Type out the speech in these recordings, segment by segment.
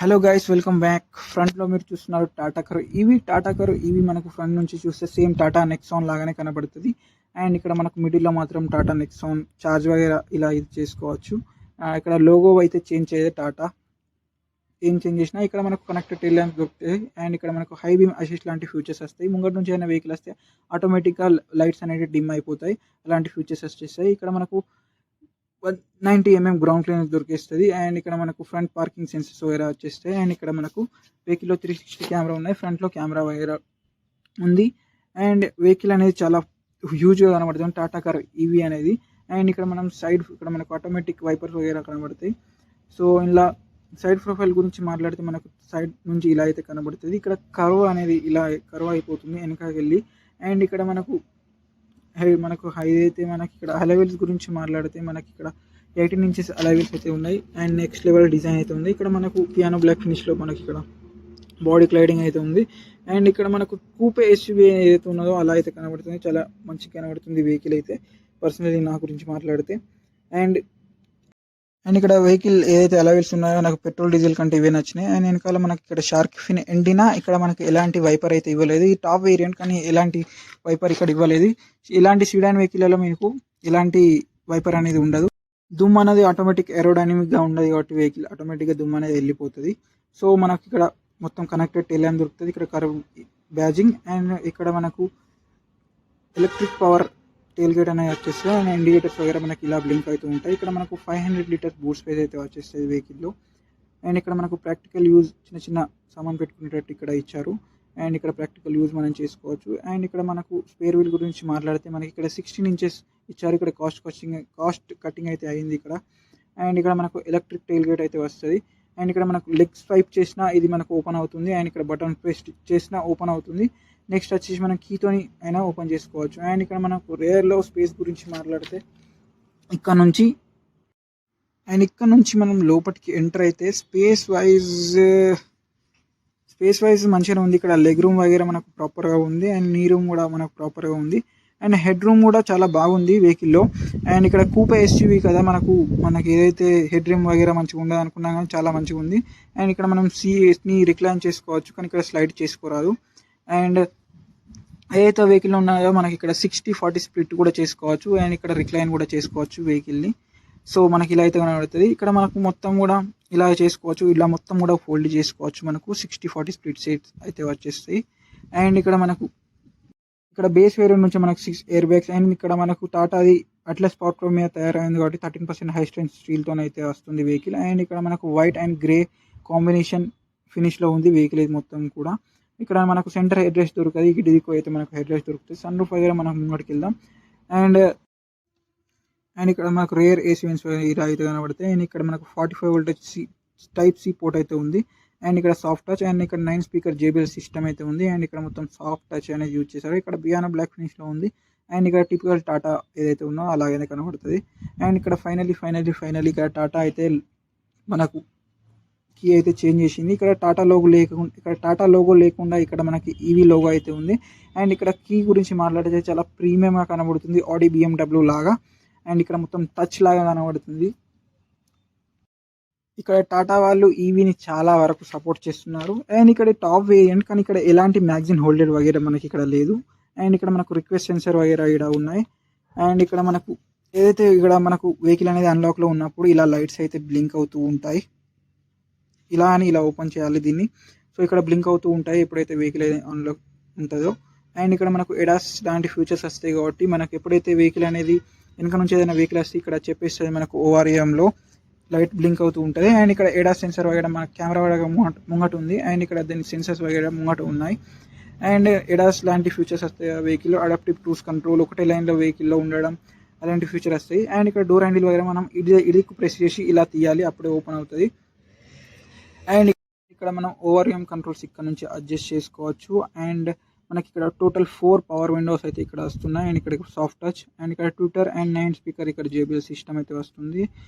Hello guys, welcome back. ఫ్రంట్లో మీరు చూస్తున్నారు టాటా కర్ ఈవీ మనకు ఫ్రంట్ నుంచి చూస్తే సేమ్ టాటా నెక్సాన్ లాగానే కనబడుతుంది. అండ్ ఇక్కడ మనకు మిడిల్లో మాత్రం టాటా నెక్సాన్ చార్జ్ వగేరా ఇలా ఇది చేసుకోవచ్చు. ఇక్కడ లోగో అయితే చేంజ్ చేయదు టాటా. ఏం చేంజ్ చేసినా ఇక్కడ మనకు కనెక్టెడ్ టెయిల్ ల్యాంప్స్ దొరుకుతాయి. అండ్ ఇక్కడ మనకు హై బీమ్ అసిస్ట్ లాంటి ఫీచర్స్ వస్తాయి. ముంగటి నుంచి ఏదైనా వెహికల్ వస్తే ఆటోమేటిక్గా లైట్స్ అనేవి డిమ్ అయిపోతాయి. అలాంటి ఫీచర్స్ వచ్చేస్తాయి. ఇక్కడ మనకు 90 mm గ్రౌండ్ క్లియరెన్స్ దొరికేస్తుంది. అండ్ ఇక్కడ మనకు ఫ్రంట్ పార్కింగ్ సెన్సర్స్ వగేరా వచ్చేస్తాయి. అండ్ ఇక్కడ మనకు వెహికల్లో 360 కెమెరా ఉన్నాయి. ఫ్రంట్లో కెమెరా వగేరా ఉంది. అండ్ వెహికల్ అనేది చాలా హ్యూజ్గా కనబడుతుంది టాటా కార్ ఈవీ అనేది. అండ్ ఇక్కడ మనం సైడ్ ఇక్కడ మనకు ఆటోమేటిక్ వైపర్స్ వగేరా కనబడతాయి. సో ఇలా సైడ్ ప్రొఫైల్ గురించి మాట్లాడితే మనకు సైడ్ నుంచి ఇలా అయితే కనబడుతుంది. ఇక్కడ కర్వ్ అనేది ఇలా కర్వ్ అయిపోతుంది వెనకకి వెళ్ళి. అండ్ ఇక్కడ మనకు హై అయితే మనకి ఇక్కడ అలవెల్స్ గురించి మాట్లాడితే మనకి ఇక్కడ 18 inches అలవెల్స్ అయితే ఉన్నాయి. అండ్ నెక్స్ట్ లెవెల్ డిజైన్ అయితే ఉంది. ఇక్కడ మనకు పియానో బ్లాక్ ఫినిష్లో మనకి ఇక్కడ బాడీ క్లైడింగ్ అయితే ఉంది. అండ్ ఇక్కడ మనకు కూపే ఎస్యూవీ ఏదైతే ఉన్నదో అలా అయితే కనబడుతుంది. చాలా మంచిగా కనబడుతుంది వెహికల్ అయితే పర్సనలీ నా గురించి మాట్లాడితే. అండ్ అండ్ ఇక్కడ వెహికల్ ఏదైతే అలవెల్స్ ఉన్నాయో నాకు పెట్రోల్ డీజిల్ కంటే ఇవే నచ్చినాయి. అండ్ వెనకాల మనకి ఇక్కడ షార్క్ ఫిన్ ఎండినా ఇక్కడ మనకి ఎలాంటి వైపర్ అయితే ఇవ్వలేదు. ఈ టాప్ వేరియంట్ కానీ ఎలాంటి వైపర్ ఇక్కడ ఇవ్వలేదు. ఇలాంటి సిడాన్ వెహికల్లో మీకు ఎలాంటి వైపర్ అనేది ఉండదు. దుమ్ అనేది ఆటోమేటిక్ ఏరోడైనమిక్గా ఉండదు కాబట్టి వెహికల్ ఆటోమేటిక్గా దుమ్ అనేది వెళ్ళిపోతుంది. సో మనకి ఇక్కడ మొత్తం కనెక్టెడ్ టెయిల్ ల్యాంప్ దొరుకుతుంది. ఇక్కడ కర్వ్ బ్యాజింగ్. అండ్ ఇక్కడ మనకు ఎలక్ట్రిక్ పవర్ టెయిల్ గేట్ అనేది వచ్చేస్తుంది. అండ్ ఇండికేటర్స్ వగేరా మనకి ఇలా బ్లింక్ అవుతూ ఉంటాయి. ఇక్కడ మనకు 500 లీటర్స్ బూట్ స్పేస్ అయితే వచ్చేస్తుంది వెహికల్లో. అండ్ ఇక్కడ మనకు ప్రాక్టికల్ యూజ్ చిన్న చిన్న సామాన్ పెట్టుకునేటట్టు ఇక్కడ ఇచ్చారు. అండ్ ఇక్కడ ప్రాక్టికల్ యూజ్ మనం చేసుకోవచ్చు. అండ్ ఇక్కడ మనకు స్పేర్ వీల్ గురించి మాట్లాడితే మనకి ఇక్కడ 16 inches ఇచ్చారు. ఇక్కడ కాస్ట్ కటింగ్ అయితే అయింది ఇక్కడ. అండ్ ఇక్కడ మనకు ఎలక్ట్రిక్ టెయిల్ గేట్ అయితే వస్తుంది. అండ్ ఇక్కడ మనకు లెగ్ స్వైప్ చేసినా ఇది మనకు ఓపెన్ అవుతుంది. అండ్ ఇక్కడ బటన్ ప్రెస్ చేసినా ఓపెన్ అవుతుంది. నెక్స్ట్ వచ్చేసి మనం కీతోని అయినా ఓపెన్ చేసుకోవచ్చు. అండ్ ఇక్కడ మనకు రేర్లో స్పేస్ గురించి మాట్లాడితే ఇక్కడ నుంచి మనం లోపలికి ఎంటర్ అయితే స్పేస్ వైజ్ మంచిగా ఉంది. ఇక్కడ లెగ్ రూమ్ వగేరా మనకు ప్రాపర్గా ఉంది. అండ్ నీ రూమ్ కూడా మనకు ప్రాపర్గా ఉంది. అండ్ హెడ్ రూమ్ కూడా చాలా బాగుంది వెహికల్లో. అండ్ ఇక్కడ కూపే ఎస్యూవీ కదా, మనకి ఏదైతే హెడ్ రూమ్ వగేరా మంచిగా ఉండదు అనుకున్నాం కానీ చాలా మంచిగా ఉంది. అండ్ ఇక్కడ మనం సీట్ని రిక్లైన్ చేసుకోవచ్చు కానీ ఇక్కడ స్లైడ్ చేసుకోరాదు. అండ్ ఏదైతే వెహికల్ ఉన్నాయో మనకి ఇక్కడ 60-40 స్ప్లిట్ కూడా చేసుకోవచ్చు. అండ్ ఇక్కడ రిక్లైన్ కూడా చేసుకోవచ్చు వెహికల్ని. సో మనకి ఇలా అయితే కనబడుతుంది. ఇక్కడ మనకు మొత్తం కూడా ఇలా చేసుకోవచ్చు. ఇలా మొత్తం కూడా ఫోల్డ్ చేసుకోవచ్చు. మనకు 60-40 స్ప్లిట్ సీట్స్ అయితే వచ్చేస్తాయి. అండ్ ఇక్కడ బేస్ వేరియంట్ నుంచి మనకు 6 ఎయిర్ బ్యాగ్స్. అండ్ ఇక్కడ మనకు టాటాది అట్లస్ పవర్ ప్రో మీద తయారైంది కాబట్టి 13% హై స్ట్రెంత్ స్టీల్తో అయితే వస్తుంది వెహికల్. అండ్ ఇక్కడ మనకు వైట్ అండ్ గ్రే కాంబినేషన్ ఫినిష్లో ఉంది వెహికల్ ఇది మొత్తం కూడా. ఇక్కడ మనకు సెంటర్ హెడ్ రెస్ట్ దొరుకుతుంది. ఇటుదిక్కు అయితే మనకు హెడ్ రెస్ట్ దొరుకుతుంది. సన్ రూఫ్ వగేరా మనం ముంగటికి వెళ్దాం. అండ్ ఇక్కడ మనకు రేర్ ఏసీ వెంట్స్ ఇలా అయితే కనబడతాయి. అండ్ ఇక్కడ మనకు 45 voltage టైప్ సి పోర్ట్ అయితే ఉంది. అండ్ ఇక్కడ సాఫ్ట్ టచ్. అండ్ ఇక్కడ 9 స్పీకర్ JBL సిస్టమ్ అయితే ఉంది. అండ్ ఇక్కడ మొత్తం సాఫ్ట్ టచ్ అనేది యూజ్ చేశారు. ఇక్కడ పియానో బ్లాక్ ఫినిష్లో ఉంది. అండ్ ఇక్కడ టిపికల్ టాటా ఏదైతే ఉందో అలాగనే కనబడుతుంది. అండ్ ఇక్కడ ఫైనలీ ఇక్కడ టాటా అయితే మనకు కీ అయితే చేంజ్ చేసింది. ఇక్కడ టాటా లోగో లేకుండా ఇక్కడ మనకి ఈవీ లోగో అయితే ఉంది. అండ్ ఇక్కడ కీ గురించి మాట్లాడితే చాలా ప్రీమియంగా కనబడుతుంది ఆడి BMW లాగా. అండ్ ఇక్కడ మొత్తం టచ్ లాగా కనబడుతుంది. ఇక్కడ టాటా వాళ్ళు ఈవీని చాలా వరకు సపోర్ట్ చేస్తున్నారు. అండ్ ఇక్కడ టాప్ వేరియంట్ కానీ ఇక్కడ ఎలాంటి మ్యాగ్జిన్ హోల్డర్ వగేరా మనకి ఇక్కడ లేదు. అండ్ ఇక్కడ మనకు రిక్వెస్ట్ సెన్సర్ వగేరా ఇక్కడ ఉన్నాయి. అండ్ ఇక్కడ మనకు ఏదైతే ఇక్కడ మనకు వెహికల్ అనేది అన్లాక్లో ఉన్నప్పుడు ఇలా లైట్స్ అయితే బ్లింక్ అవుతూ ఉంటాయి. ఇలా ఓపెన్ చేయాలి దీన్ని. సో ఇక్కడ బ్లింక్ అవుతూ ఉంటాయి ఎప్పుడైతే వెహికల్ అన్లాక్ ఉంటుందో. అండ్ ఇక్కడ మనకు ఎడాస్ లాంటి ఫీచర్స్ వస్తాయి కాబట్టి మనకు ఎప్పుడైతే వెహికల్ అనేది వెనక నుంచి ఏదైనా వెహికల్ వస్తే ఇక్కడ చెప్పేస్తుంది మనకు ORMలో లైట్ బ్లింక్ అవుతూ ఉంటుంది. అండ్ ఇక్కడ ఎడాస్ సెన్సర్ వగేరా మన కెమెరా వగేరా ముంగట ఉంది. అండ్ ఇక్కడ దీని సెన్సర్స్ వగేరా ముంగట ఉన్నాయి. అండ్ ఎడాస్ లాంటి ఫీచర్స్ వస్తాయి వెహికల్లో. అడాప్టివ్ క్రూజ్ కంట్రోల్ ఒకటే లైన్లో వెహికల్లో ఉండడం అలాంటి ఫీచర్ వస్తాయి. అండ్ ఇక్కడ డోర్ హ్యాండిల్ వగేరా మనం ఇదికు ప్రెస్ చేసి ఇలా తీయాలి, అప్పుడే ఓపెన్ అవుతుంది. అండ్ ఇక్కడ మనం ORM కంట్రోల్స్ ఇక్కడ నుంచి అడ్జస్ట్ చేసుకోవచ్చు. అండ్ మనకి ఇక్కడ టోటల్ 4 పవర్ విండోస్ అయితే ఇక్కడ వస్తున్నాయి. అండ్ ఇక్కడ సాఫ్ట్ టచ్. అండ్ ఇక్కడ ట్విట్టర్ అండ్ 9 స్పీకర్ ఇక్కడ JBL సిస్టమ్ అయితే వస్తుంది.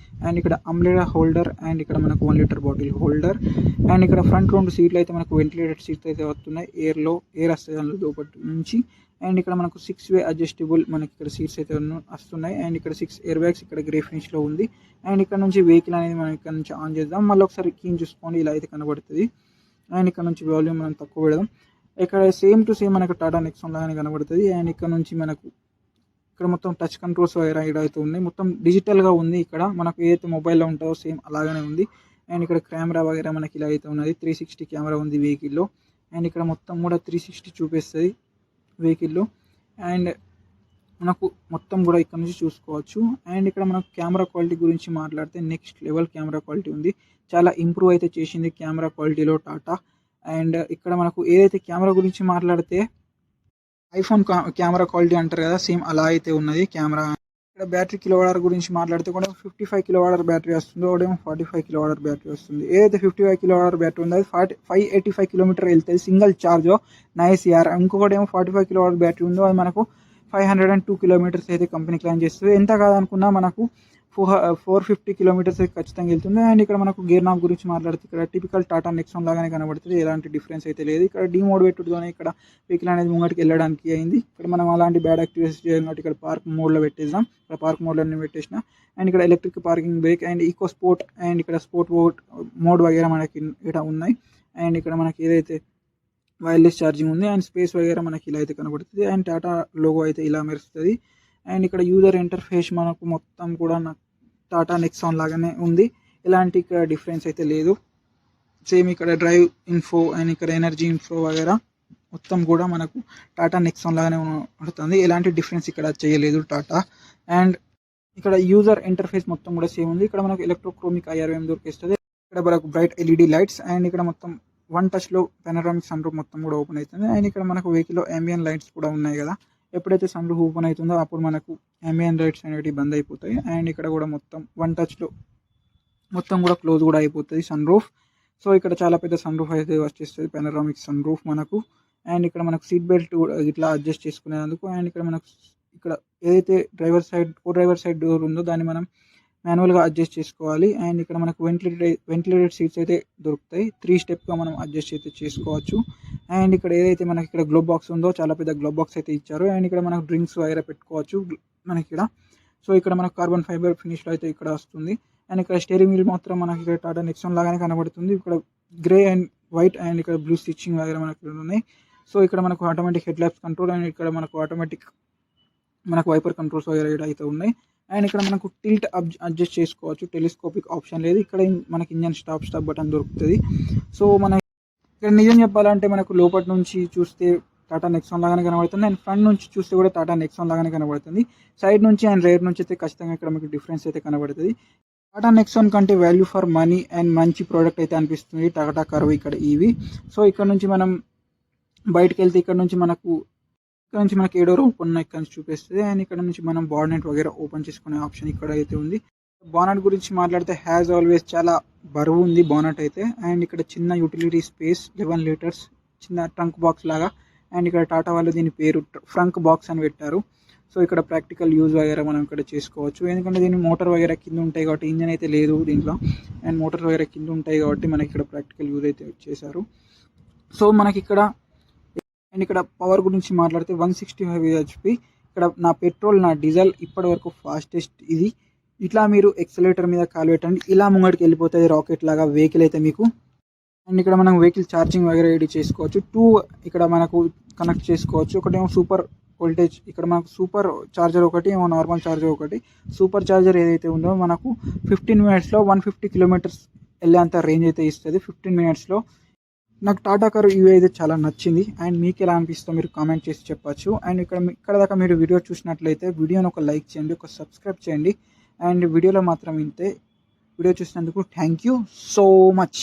అండ్ ఇక్కడ అంబ్రెలా హోల్డర్. అండ్ ఇక్కడ మనకు 1 లీటర్ బాటిల్ హోల్డర్. అండ్ ఇక్కడ ఫ్రంట్ 2 సీట్లు అయితే మనకు వెంటిలేటెడ్ సీట్స్ అయితే వస్తున్నాయి. ఎయిర్ వస్తుంది అందులో లోపటి నుంచి. అండ్ ఇక్కడ మనకు 6 వే అడ్జస్టబుల్ మనకి ఇక్కడ సీట్స్ అయితే వస్తున్నాయి. అండ్ ఇక్కడ 6 ఎయిర్ బ్యాగ్స్ ఇక్కడ గ్రే ఫినిష్లో ఉంది. అండ్ ఇక్కడ నుంచి వెహికల్ అనేది మనం ఇక్కడ నుంచి ఆన్ చేద్దాం. మళ్ళీ ఒకసారి కీని చూసుకోండి, ఇలా అయితే కనబడుతుంది. అండ్ ఇక్కడ నుంచి వాల్యూమ్ మనం తక్కువ పెడదాం. ఇక్కడ సేమ్ టు సేమ్ మనకు టాటా నెక్సాన్ లాగానే కనబడుతుంది. అండ్ ఇక్కడ నుంచి మనకు ఇక్కడ మొత్తం టచ్ కంట్రోల్స్ వగైరా అయితే ఉన్నాయి. మొత్తం డిజిటల్గా ఉంది. ఇక్కడ మనకు ఏదైతే మొబైల్లో ఉంటుందో సేమ్ అలాగనే ఉంది. అండ్ ఇక్కడ కెమెరా వగైరా మనకి ఇలా అయితే ఉన్నది. 360 కెమెరా ఉంది వెహికల్లో. అండ్ ఇక్కడ మొత్తం కూడా 360 చూపిస్తుంది వెహికల్లో. అండ్ మనకు మొత్తం కూడా ఇక్కడ నుంచి చూసుకోవచ్చు. అండ్ ఇక్కడ మనకు కెమెరా క్వాలిటీ గురించి మాట్లాడితే నెక్స్ట్ లెవెల్ కెమెరా క్వాలిటీ ఉంది. చాలా ఇంప్రూవ్ అయితే చేసింది కెమెరా క్వాలిటీలో టాటా. అండ్ ఇక్కడ మనకు ఏదైతే కెమెరా గురించి మాట్లాడితే ఐఫోన్ కెమెరా క్వాలిటీ అంటారు కదా, సేమ్ అలా అయితే ఉన్నది కెమెరా. ఇక్కడ బ్యాటరీ కిలోవాట్ గురించి మాట్లాడితే కూడా 55 కిలోవాట్ బ్యాటరీ వస్తుంది, ఒకటేమో 45 కిలోవాట్ బ్యాటరీ వస్తుంది. ఏదైతే 55 కిలోవాట్ బ్యాటరీ ఉందో అది 585 కిలోమీటర్ వెళ్తుంది సింగిల్ ఛార్జ్ నైస్ యార్. ఇంకొకటి ఏమో 45 కిలోవాట్ బ్యాటరీ ఉందో అది మనకు 502 కిలోమీటర్స్ అయితే కంపెనీ క్లైమ్ చేస్తుంది. ఎంత కాదనుకున్నా మనకు 450 కిలోమీటర్స్ అయితే ఖచ్చితంగా వెళ్తుంది. అండ్ ఇక్కడ మనకు గేర్ నాబ్ గురించి మాట్లాడితే ఇక్కడ టిపికల్ టాటా నెక్సాన్ లాగానే కనబడుతుంది, ఎలాంటి డిఫరెన్స్ అయితే లేదు. ఇక్కడ డిమోడ్ పెట్టుడుతోనే ఇక్కడ వెహికల్ అనేది ముంగటికి వెళ్ళడానికి అయింది. ఇక్కడ మనం అలాంటి బ్యాడ్ యాక్టివిటీస్ చేయాలి ఇక్కడ పార్క్ మోడ్లో పెట్టేద్దాం. ఇక్కడ పార్క్ మోడ్లో పెట్టేసిన. అండ్ ఇక్కడ electric parking brake and eco sport and ఇక్కడ స్పోర్ట్ మోడ్ వగేరా మనకి ఇక్కడ ఉన్నాయి. అండ్ ఇక్కడ మనకి ఏదైతే వైర్లెస్ ఛార్జింగ్ ఉంది అండ్ స్పేస్ వగేరా మనకి ఇలా అయితే కనబడుతుంది. అండ్ టాటా లోగో అయితే ఇలా మెరుస్తుంది. అండ్ ఇక్కడ యూజర్ ఇంటర్ఫేస్ మనకు మొత్తం కూడా టాటా నెక్సాన్ లాగానే ఉంది, ఎలాంటి ఇక్కడ డిఫరెన్స్ అయితే లేదు. సేమ్ ఇక్కడ డ్రైవ్ ఇన్ఫో అండ్ ఇక్కడ ఎనర్జీ ఇన్ఫో వగేరా మొత్తం కూడా మనకు టాటా నెక్సాన్ లాగానే పడుతుంది, ఎలాంటి డిఫరెన్స్ ఇక్కడ చేయలేదు టాటా. అండ్ ఇక్కడ యూజర్ ఇంటర్ఫేస్ మొత్తం కూడా సేమ్ ఉంది. ఇక్కడ మనకు ఎలక్ట్రోక్రోమిక్ IRM దొరికిస్తుంది. ఇక్కడ మనకు బ్రైట్ LED లైట్స్ అండ్ ఇక్కడ మొత్తం వన్ టచ్లో పెనరామిక్ సన్ రూఫ్ మొత్తం కూడా ఓపెన్ అవుతుంది. అండ్ ఇక్కడ మనకు వెహికల్లో ambient లైట్స్ కూడా ఉన్నాయి కదా, ఎప్పుడైతే సన్ రూఫ్ ఓపెన్ అవుతుందో అప్పుడు మనకు ambient లైట్స్ అనేవి బంద్ అయిపోతాయి. అండ్ ఇక్కడ కూడా మొత్తం వన్ టచ్లో మొత్తం కూడా క్లోజ్ కూడా అయిపోతుంది సన్ రూఫ్. సో ఇక్కడ చాలా పెద్ద సన్ రూఫ్ అయితే వచ్చేస్తుంది, పెనరామిక్ సన్ రూఫ్ మనకు. అండ్ ఇక్కడ మనకు సీట్ బెల్ట్ ఇట్లా అడ్జస్ట్ చేసుకునేందుకు. అండ్ ఇక్కడ మనకు ఇక్కడ ఏదైతే డ్రైవర్ సైడ్ డోర్ ఉందో దాన్ని మనం మాన్యువల్గా అడ్జస్ట్ చేసుకోవాలి. అండ్ ఇక్కడ మనకు వెంటిలేటెడ్ సీట్స్ అయితే దొరుకుతాయి, 3 స్టెప్గా మనం అడ్జస్ట్ అయితే చేసుకోవచ్చు. అండ్ ఇక్కడ ఏదైతే మనకి ఇక్కడ గ్లోబ్ బాక్స్ ఉందో చాలా పెద్ద గ్లోబ్ బాక్స్ అయితే ఇచ్చారు. అండ్ ఇక్కడ మనకు డ్రింక్స్ వగైరా పెట్టుకోవచ్చు మనకి ఇక్కడ. సో ఇక్కడ మనకు కార్బన్ ఫైబర్ ఫినిష్లో అయితే ఇక్కడ వస్తుంది. అండ్ ఇక్కడ స్టీరింగ్ వీల్ మాత్రం మనకి ఇక్కడ టాటా నెక్సాన్ లాగానే కనబడుతుంది. ఇక్కడ గ్రే అండ్ వైట్ అండ్ ఇక్కడ బ్లూ స్టిచ్చింగ్ వగైరా మనకి ఉన్నాయి. సో ఇక్కడ మనకు automatic head lamps control and ఇక్కడ మనకు ఆటోమేటిక్ మనకు వైపర్ కంట్రోల్స్ వగైరా అయితే ఉన్నాయి. అండ్ ఇక్కడ మనకు టిల్ట్ అడ్జస్ట్ చేసుకోవచ్చు, టెలిస్కోపిక్ ఆప్షన్ లేదు. ఇక్కడ మనకి ఇంజన్ స్టాప్ బటన్ దొరుకుతుంది. సో మన ఇక్కడ నిజం చెప్పాలంటే మనకు లోపటి నుంచి చూస్తే టాటా నెక్సాన్ లాగానే కనబడుతుంది అండ్ ఫ్రంట్ నుంచి చూస్తే కూడా టాటా నెక్సాన్ లాగానే కనబడుతుంది. సైడ్ నుంచి అండ్ రేర్ నుంచి అయితే ఖచ్చితంగా ఇక్కడ మీకు డిఫరెన్స్ అయితే కనబడుతుంది. టాటా నెక్సాన్ కంటే వాల్యూ ఫర్ మనీ అండ్ మంచి ప్రోడక్ట్ అయితే అనిపిస్తుంది టాటా కర్వ్ ఇక్కడ ఇవి. సో ఇక్కడ నుంచి మనం బయటకు వెళ్తే ఇక్కడ నుంచి మనకి ఏడోర్ ఓపెన్ ఇక్కడ నుంచి చూపిస్తుంది. అండ్ ఇక్కడ నుంచి మనం బానెట్ వగేరా ఓపెన్ చేసుకునే ఆప్షన్ ఇక్కడ అయితే ఉంది. బానెట్ గురించి మాట్లాడితే హ్యాజ్ ఆల్వేస్ చాలా బరువు ఉంది బానెట్ అయితే. అండ్ ఇక్కడ చిన్న యూటిలిటీ స్పేస్ 11 లీటర్స్ చిన్న ట్రంక్ బాక్స్ లాగా. అండ్ ఇక్కడ టాటా వాళ్ళు దీని పేరు ఫ్రంక్ బాక్స్ అని పెట్టారు. సో ఇక్కడ ప్రాక్టికల్ యూజ్ వగేరా మనం ఇక్కడ చేసుకోవచ్చు, ఎందుకంటే దీని మోటార్ వగేరా కింద ఉంటాయి కాబట్టి, ఇంజన్ అయితే లేదు దీంట్లో. అండ్ మోటార్ వగేరా కింద ఉంటాయి కాబట్టి మనకి ఇక్కడ ప్రాక్టికల్ యూజ్ అయితే చేశారు. సో మనకి ఇక్కడ అండ్ ఇక్కడ పవర్ గురించి మాట్లాడితే 165 HP. ఇక్కడ నా పెట్రోల్ నా డీజిల్ ఇప్పటి వరకు ఫాస్టెస్ట్ ఇది. ఇట్లా మీరు ఎక్సలేటర్ మీద కాలు పెట్టండి, ఇలా ముంగడికి వెళ్ళిపోతుంది రాకెట్ లాగా వెహికల్ అయితే మీకు. అండ్ ఇక్కడ మనం వెహికల్ ఛార్జింగ్ వగేరా రెడీ చేసుకోవచ్చు. 2 ఇక్కడ మనకు కనెక్ట్ చేసుకోవచ్చు. ఒకటేమో సూపర్ వోల్టేజ్, ఇక్కడ మనకు సూపర్ ఛార్జర్ ఒకటి, ఏమో నార్మల్ ఛార్జర్ ఒకటి. సూపర్ ఛార్జర్ ఏదైతే ఉందో మనకు 15 మినిట్స్లో 150 కిలోమీటర్స్ వెళ్ళేంత రేంజ్ అయితే ఇస్తుంది 15 మినిట్స్లో. నాకు టాటా కారు ఇవి అయితే చాలా నచ్చింది. అండ్ మీకు ఎలా అనిపిస్తుందో మీరు కామెంట్ చేసి చెప్పచ్చు. అండ్ ఇక్కడ దాకా మీరు వీడియో చూసినట్లయితే వీడియోని ఒక లైక్ చేయండి, ఒక సబ్స్క్రైబ్ చేయండి. అండ్ వీడియోలో మాత్రం ఇంతే. వీడియో చూసినందుకు థ్యాంక్ యూ సో మచ్.